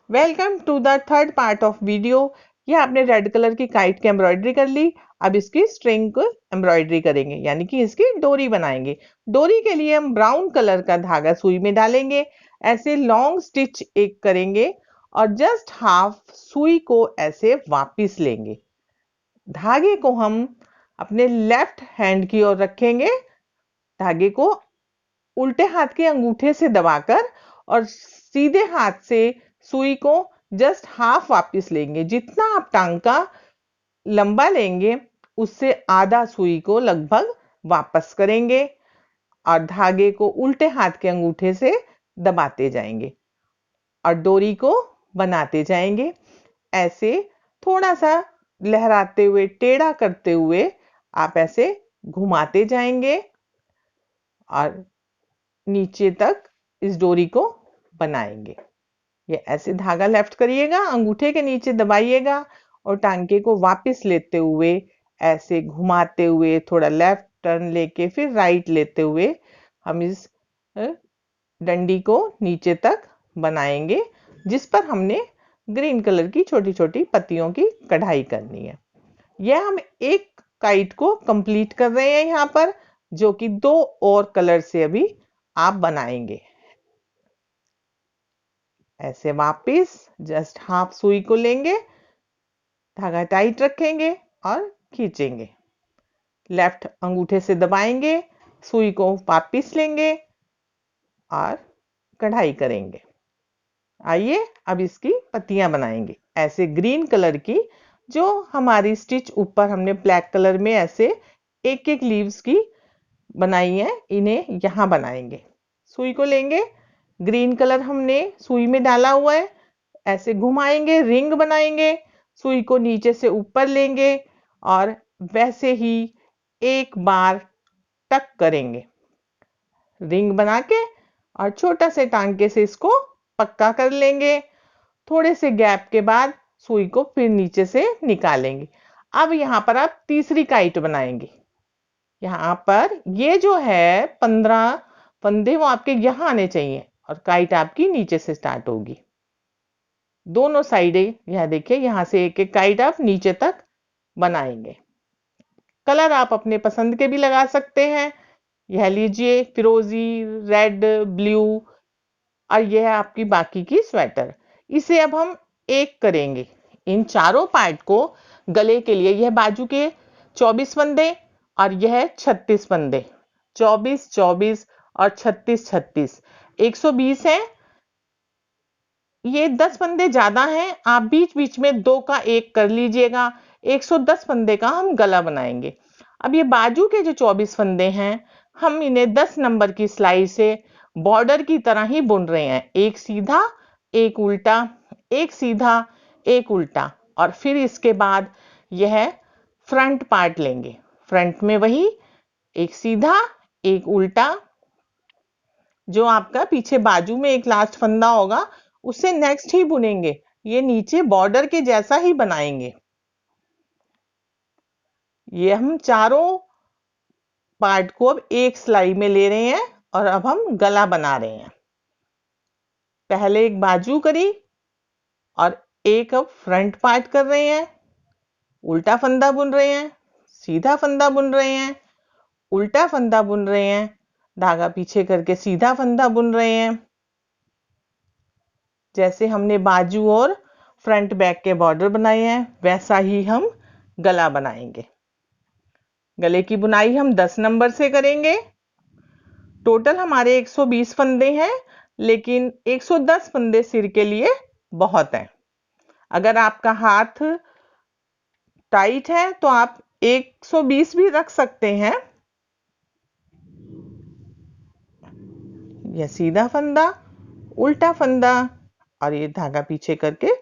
Welcome to the third part of video. ये आपने red colour की काइट की एम्ब्रॉयडरी कर ली। अब इसकी स्ट्रिंग को एम्ब्रॉयडरी करेंगे, यानी कि इसकी डोरी बनाएंगे। डोरी के लिए हम ब्राउन कलर का धागा सुई में डालेंगे, ऐसे लॉन्ग स्टिच एक करेंगे और जस्ट हाफ सुई को ऐसे वापिस लेंगे। धागे को हम अपने लेफ्ट हैंड की ओर रखेंगे, धागे को उल्टे हाथ के अंगूठे से दबाकर और सीधे हाथ से सुई को जस्ट हाफ वापस लेंगे। जितना आप टांका लंबा लेंगे उससे आधा सुई को लगभग वापस करेंगे और धागे को उल्टे हाथ के अंगूठे से दबाते जाएंगे और डोरी को बनाते जाएंगे। ऐसे थोड़ा सा लहराते हुए, टेढ़ा करते हुए आप ऐसे घुमाते जाएंगे और नीचे तक इस डोरी को बनाएंगे। ये ऐसे धागा लेफ्ट करिएगा, अंगूठे के नीचे दबाइएगा और टांके को वापस लेते हुए ऐसे घुमाते हुए, थोड़ा लेफ्ट टर्न लेके फिर राइट लेते हुए हम इस डंडी को नीचे तक बनाएंगे, जिस पर हमने ग्रीन कलर की छोटी छोटी पत्तियों की कढ़ाई करनी है। यह हम एक काइट को कंप्लीट कर रहे हैं यहाँ पर, जो कि 2 और कलर से अभी आप बनाएंगे। ऐसे वापिस जस्ट हाफ सुई को लेंगे, धागा टाइट रखेंगे और खींचेंगे। लेफ्ट अंगूठे से दबाएंगे, सुई को वापिस लेंगे और कढ़ाई करेंगे। आइए अब इसकी पत्तियां बनाएंगे, ऐसे ग्रीन कलर की। जो हमारी स्टिच ऊपर हमने ब्लैक कलर में ऐसे एक एक लीव्स की बनाई है, इन्हें यहां बनाएंगे। सुई को लेंगे, ग्रीन कलर हमने सुई में डाला हुआ है, ऐसे घुमाएंगे, रिंग बनाएंगे। सुई को नीचे से ऊपर लेंगे और वैसे ही एक बार टक करेंगे, रिंग बना के और छोटा से टांके से इसको पक्का कर लेंगे। थोड़े से गैप के बाद सुई को फिर नीचे से निकालेंगे। अब यहाँ पर आप तीसरी काइट बनाएंगे। यहाँ पर ये जो है 15 फंदे वो आपके यहाँ आने चाहिए और काइट आपकी नीचे से स्टार्ट होगी। दोनों साइडे यह देखिए, यहाँ से एक एक काइट आप नीचे तक बनाएंगे। कलर आप अपने पसंद के भी लगा सकते हैं। यह लीजिए, फिरोजी, रेड, ब्लू और यह है आपकी बाकी की स्वेटर। इसे अब हम एक करेंगे। इन चारों पार्ट को गले के लिए, यह बाजू के 24 फंदे और यह 36 फंदे, 24 24 और 36 36, 120 है। ये 10 फंदे ज्यादा हैं, आप बीच बीच में 2 का एक कर लीजिएगा। 110 फंदे का हम गला बनाएंगे। अब ये बाजू के जो 24 फंदे हैं, हम इन्हें 10 नंबर की सिलाई से बॉर्डर की तरह ही बुन रहे हैं। एक सीधा, एक उल्टा, एक सीधा, एक उल्टा और फिर इसके बाद यह फ्रंट पार्ट लेंगे। फ्रंट में वही एक सीधा, एक उल्टा, जो आपका पीछे बाजू में एक लास्ट फंदा होगा उससे नेक्स्ट ही बुनेंगे। ये नीचे बॉर्डर के जैसा ही बनाएंगे। ये हम चारों पार्ट को अब एक सिलाई में ले रहे हैं और अब हम गला बना रहे हैं। पहले एक बाजू करी और एक अब फ्रंट पार्ट कर रहे हैं। उल्टा फंदा बुन रहे हैं, सीधा फंदा बुन रहे हैं, उल्टा फंदा बुन रहे हैं, धागा पीछे करके सीधा फंदा बुन रहे हैं। जैसे हमने बाजू और फ्रंट बैक के बॉर्डर बनाए हैं, वैसा ही हम गला बनाएंगे। गले की बुनाई हम 10 नंबर से करेंगे। टोटल हमारे 120 फंदे हैं, लेकिन 110 फंदे सिर के लिए बहुत हैं। अगर आपका हाथ टाइट है तो आप 120 भी रख सकते हैं। यह सीधा फंदा, उल्टा फंदा और ये धागा पीछे करके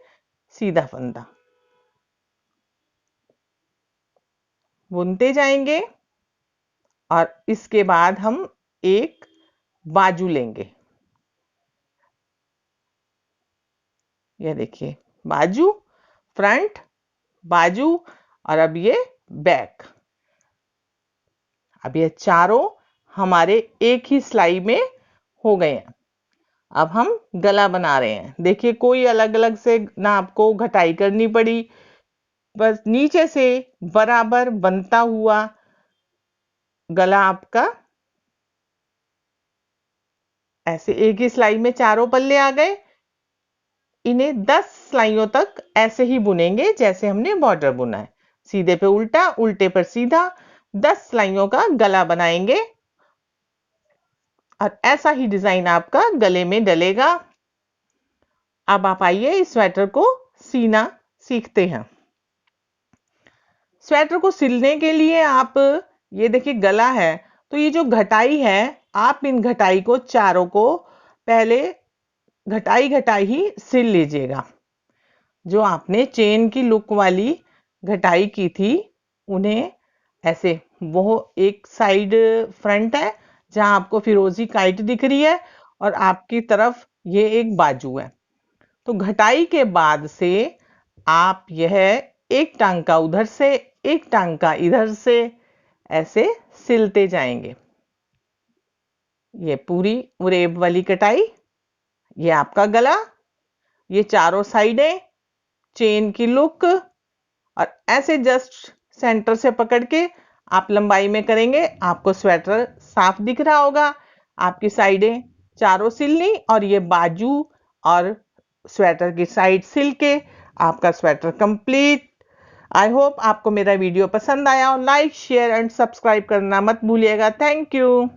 सीधा फंदा बुनते जाएंगे और इसके बाद हम एक बाजू लेंगे। ये देखिए, बाजू, फ्रंट, बाजू और अब ये बैक। अब ये चारों हमारे एक ही सिलाई में हो गए हैं। अब हम गला बना रहे हैं। देखिए कोई अलग अलग से ना आपको घटाई करनी पड़ी, बस नीचे से बराबर बनता हुआ गला आपका ऐसे एक ही सिलाई में चारों पल्ले आ गए। इन्हें 10 सिलाइयों तक ऐसे ही बुनेंगे जैसे हमने बॉर्डर बुना है। सीधे पे उल्टा, उल्टे पर सीधा, 10 सिलाइयों का गला बनाएंगे और ऐसा ही डिजाइन आपका गले में डलेगा। अब आप आइए इस स्वेटर को सीना सीखते हैं। स्वेटर को सिलने के लिए आप ये देखिए गला है, तो ये जो घटाई है आप इन घटाई को चारों को पहले घटाई घटाई ही सिल लीजिएगा। जो आपने चेन की लुक वाली घटाई की थी उन्हें ऐसे, वो एक साइड फ्रंट है जहां आपको फिरोजी काइट दिख रही है और आपकी तरफ ये एक बाजू है। तो घटाई के बाद से आप यह एक टांका उधर से एक टांका इधर से ऐसे सिलते जाएंगे। ये पूरी उरेब वाली कटाई, ये आपका गला, ये चारों साइडें, चेन की लुक, और ऐसे जस्ट सेंटर से पकड़ के आप लंबाई में करेंगे। आपको स्वेटर साफ दिख रहा होगा। आपकी साइडें चारों सिलनी और ये बाजू और स्वेटर की साइड सिल के आपका स्वेटर कंप्लीट। आई होप आपको मेरा वीडियो पसंद आया और लाइक शेयर एंड सब्सक्राइब करना मत भूलिएगा। Thank you.